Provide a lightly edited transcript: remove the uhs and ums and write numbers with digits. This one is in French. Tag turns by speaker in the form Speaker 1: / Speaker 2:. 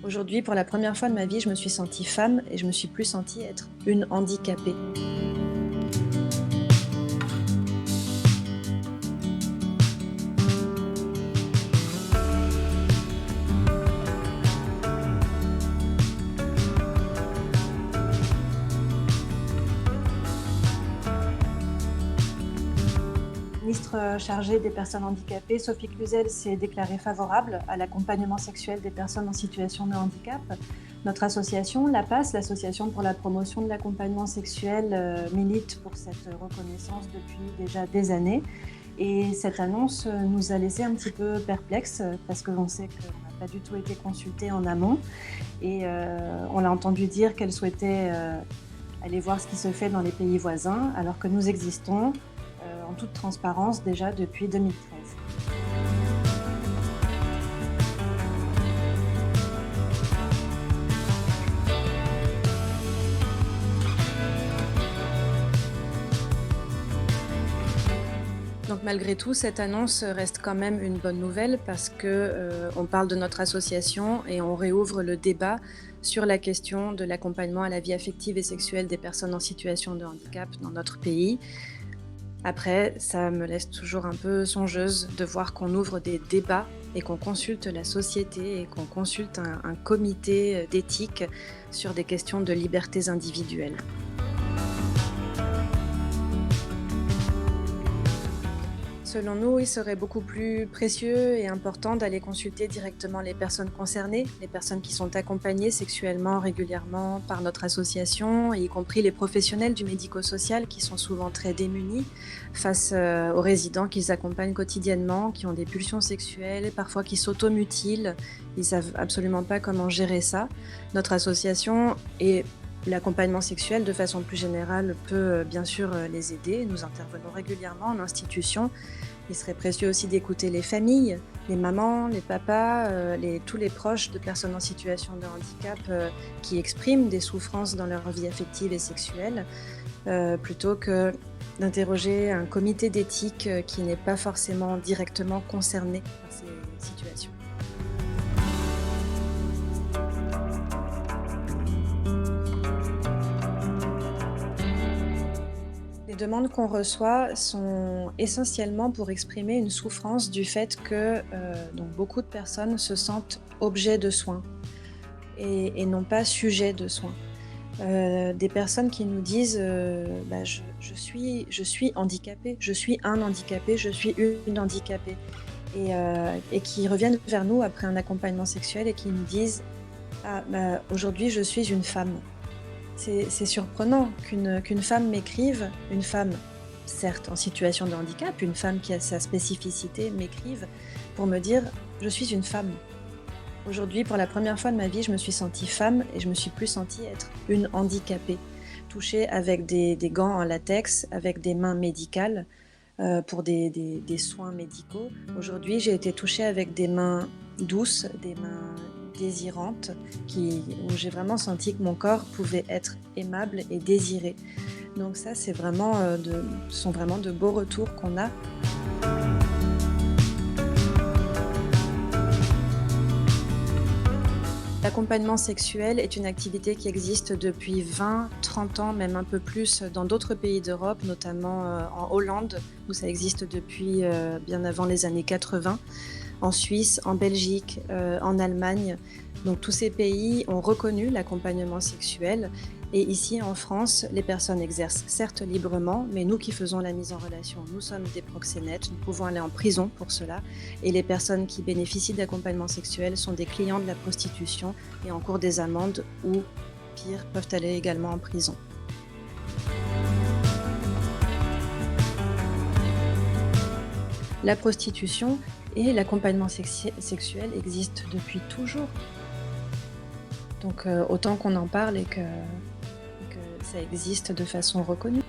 Speaker 1: Aujourd'hui, pour la première fois de ma vie, je me suis sentie femme et je me suis plus sentie être une handicapée. La ministre chargée des personnes handicapées, Sophie Cluzel, s'est déclarée favorable à l'accompagnement sexuel des personnes en situation de handicap. Notre association, l'APAS, l'Association pour la promotion de l'accompagnement sexuel, milite pour cette reconnaissance depuis déjà des années. Et cette annonce nous a laissé un petit peu perplexes parce que l'on sait qu'on n'a pas du tout été consulté en amont. Et on l'a entendu dire qu'elle souhaitait aller voir ce qui se fait dans les pays voisins, alors que nous existons en toute transparence déjà depuis 2013. Donc malgré tout, cette annonce reste quand même une bonne nouvelle parce que on parle de notre association et on réouvre le débat sur la question de l'accompagnement à la vie affective et sexuelle des personnes en situation de handicap dans notre pays. Après, ça me laisse toujours un peu songeuse de voir qu'on ouvre des débats et qu'on consulte la société et qu'on consulte un comité d'éthique sur des questions de libertés individuelles. Selon nous, il serait beaucoup plus précieux et important d'aller consulter directement les personnes concernées, les personnes qui sont accompagnées sexuellement régulièrement par notre association, y compris les professionnels du médico-social qui sont souvent très démunis face aux résidents qu'ils accompagnent quotidiennement, qui ont des pulsions sexuelles, parfois qui s'automutilent. Ils ne savent absolument pas comment gérer ça. Notre association et l'accompagnement sexuel, de façon plus générale, peut bien sûr les aider. Nous intervenons régulièrement en institution. Il serait précieux aussi d'écouter les familles, les mamans, les papas, tous les proches de personnes en situation de handicap qui expriment des souffrances dans leur vie affective et sexuelle, plutôt que d'interroger un comité d'éthique qui n'est pas forcément directement concerné par ces situations. Les demandes qu'on reçoit sont essentiellement pour exprimer une souffrance du fait que donc beaucoup de personnes se sentent objets de soins et non pas sujets de soins. Des personnes qui nous disent je suis handicapée, je suis un handicapé, je suis une handicapée et qui reviennent vers nous après un accompagnement sexuel et qui nous disent aujourd'hui je suis une femme. C'est surprenant qu'une femme m'écrive, une femme certes en situation de handicap, une femme qui a sa spécificité m'écrive pour me dire « je suis une femme ». Aujourd'hui, pour la première fois de ma vie, je me suis sentie femme et je me suis plus sentie être une handicapée, touchée avec des gants en latex, avec des mains médicales pour des soins médicaux. Aujourd'hui, j'ai été touchée avec des mains douces, des mains désirantes, où j'ai vraiment senti que mon corps pouvait être aimable et désiré. Donc ça, ce sont vraiment de beaux retours qu'on a. L'accompagnement sexuel est une activité qui existe depuis 20, 30 ans, même un peu plus dans d'autres pays d'Europe, notamment en Hollande, où ça existe depuis bien avant les années 80. En Suisse, en Belgique, en Allemagne. Donc tous ces pays ont reconnu l'accompagnement sexuel et ici en France, les personnes exercent certes librement, mais nous qui faisons la mise en relation, nous sommes des proxénètes, nous pouvons aller en prison pour cela et les personnes qui bénéficient d'accompagnement sexuel sont des clients de la prostitution et encourent des amendes ou, pire, peuvent aller également en prison. La prostitution et l'accompagnement sexuel existent depuis toujours. Donc autant qu'on en parle et que ça existe de façon reconnue.